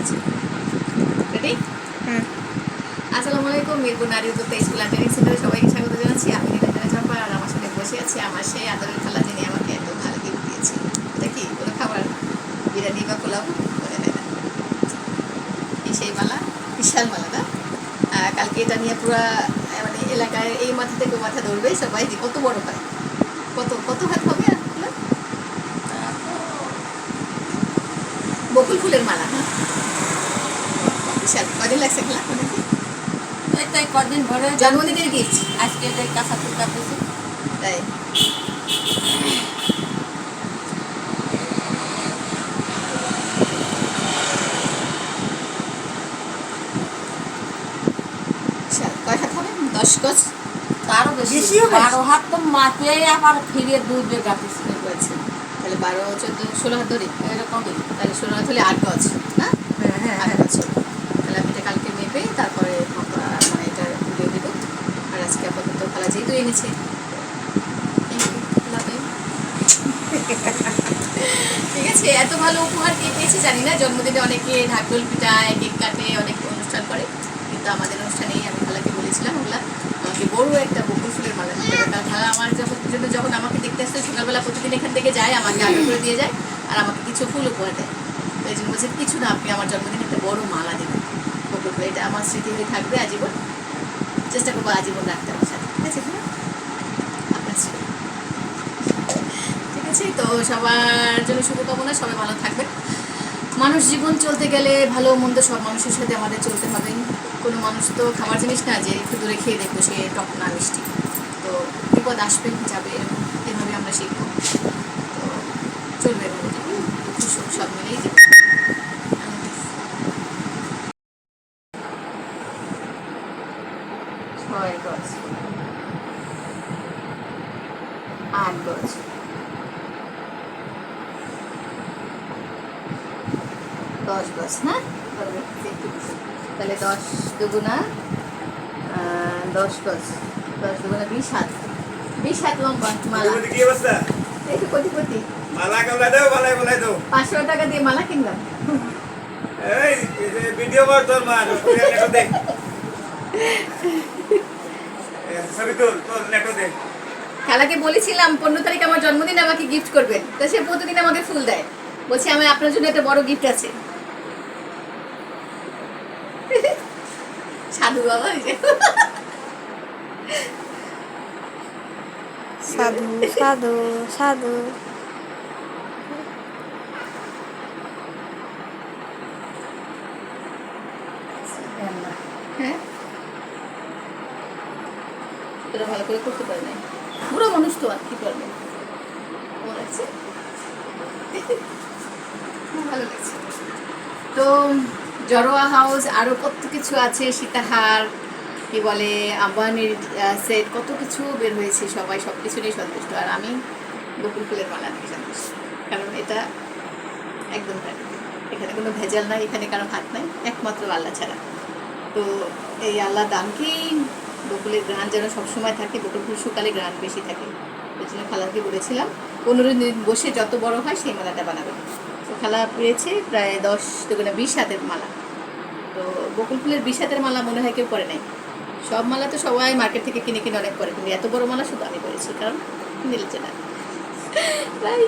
আছে। রেডি? আসসালামু আলাইকুম। মিরপুর নারী উদ্যোক্তা স্কুল অ্যান্ড ট্রেনিং সেন্টারে সবাইকে স্বাগত জানাচ্ছি। আমি নীলাঞ্জনা চম্পা, আর আমার সাথে বসে আছে আমার সেই আদরের খালা, যিনি আমাকে এত ভালো গিফট দিয়েছে। এটা কি কোনো খাবার? বিরিয়ানি বা পোলাও মনে হয় না। এই সেই মালা, বিশাল মালা না? কালকে এটা নিয়ে পুরো মানে এলাকায় এই মাথা থেকে ও মাথা ধরবে সবাই, যে কত বড় হয়, কত কত হাত হবে। আর বকুল ফুলের মালা, হ্যাঁ বিশাল। কদিন লাগছে খেলা? তাই কদিন ধরে জন্মদিনের গিফট আজকে এটাই কাঁচা ফুল কাটতেছি। তাই কয় হাত হবে? 10 গজ, তারও বেশি, 12 হাত তো মাঠে আবার ফিরে 2 বেগ কাটতেছি। তাহলে 12, 14, 16 হাত ধরি এরকমই। তাহলে 16 হাত হলে 8 গজ না? 8 গজ হবে। তাহলে আমি এটা কালকে মেপে তারপরে মানে এটা ভিডিও দেবো। আর আজকে আপাতত খালা যেহেতু এনেছে, ঠিক আছে। এত ভালো উপহার কে পেয়েছে জানি না। জন্মদিনে অনেকে ঢাকঢোল পিটায়, কেক কাটে, অনেক অনুষ্ঠান করে, কিন্তু আমাদের অনুষ্ঠানেই আমি খালাকে বলেছিলাম ওগুলা আমাকে বড় একটা বকুল ফুলের মালা দিতে হবে। কারণ খালা আমার যখন আমাকে দেখতে আসতে সকালবেলা প্রতিদিন এখান থেকে যায়, আমাকে আদর করে দিয়ে যায় আর আমাকে কিছু ফুল উপহার দেয়। তো এই জন্য বলছে কিছু না, আপনি আমার জন্মদিনে একটা বড় মালা দেবেন বকুল ফুল। এটা আমার স্মৃতি হয়ে থাকবে আজীবন। চেষ্টা করবো আজীবন রাখতে আমার সাথে, ঠিক আছে? আপনার স্মৃতি, ঠিক আছে। তো সবার জন্য শুভকামনা, সবাই ভালো থাকবেন। মানুষ জীবন চলতে গেলে ভালো মন্দ সব মানুষের সাথে আমাদের চলতে হবে। কোনো মানুষ তো খাবার জিনিস না যে একটু দূরে খেয়ে দেখবো সে টক না মিষ্টি। তো বিপদ আসবে যাবে, এভাবে আমরা শিখবো। তো চলবে এভাবে, সুখ সব মিলেই যাবে। 6 গজ, 8 গজ, 10 গজ, হ্যাঁ। তাহলে 10 দুগুণা 10 গজ, 10 দুগুণা 20 হাত, 20 হাত লম্বা মালা। এই তো কোটি মালা কামলা দাও, মালা বলাই দাও। 500 টাকা দিয়ে মালা কিনলাম। এই ভিডিও কর তোর মা, নেটো দে। ছবি তোর নেটো দে। খালাকে বলেছিলাম 15 তারিখ আমার জন্মদিন, আমাকে গিফট করবেন। তো সে প্রতিদিন আমাকে ফুল দেয়, বলছে আমি আপনার জন্য একটা বড় গিফট আছে। সাধু বাবা, সাধু সাধু সাধু। হ্যাঁ তোরা ভালো করে করতে পারে নাই, বুড়ো মানুষ তো আর কি করবে। ভালো লাগছে তো। জড়োয়া হাউস, আরও কত কিছু আছে, সীতাহার, কি বলে আম্বানির সেট, কত কিছু বের হয়েছে। সবাই সব কিছু নিয়ে সন্তুষ্ট, আর আমি বকুল ফুলের মালা নিয়ে সন্তুষ্ট। কারণ এটা একদম প্রাকৃতিক, এখানে কোনো ভেজাল নাই, এখানে কারো হাত নাই, একমাত্র আল্লাহ ছাড়া। তো এই আল্লাহ দানকেই বকুলের গ্রান যেন সবসময় থাকে, বকুল ফুল শুকালে গ্রান বেশি থাকে। ওই জন্য খালাকে বলেছিলাম 15 দিন বসে যত বড় হয় সেই মালাটা বানাবে। তো খালা পেয়েছে প্রায় 10 দুগুণা 20 হাতের মালা। তো বকুল ফুলের 20 হাতের মালা মনে হয় কেউ করে নাই। সব মালা তো সবাই মার্কেট থেকে কিনে কিনে অনেক করে, কিন্তু এত বড় মালা শুধু আমি করেছি, কারণ নীলাঞ্জনা তাই।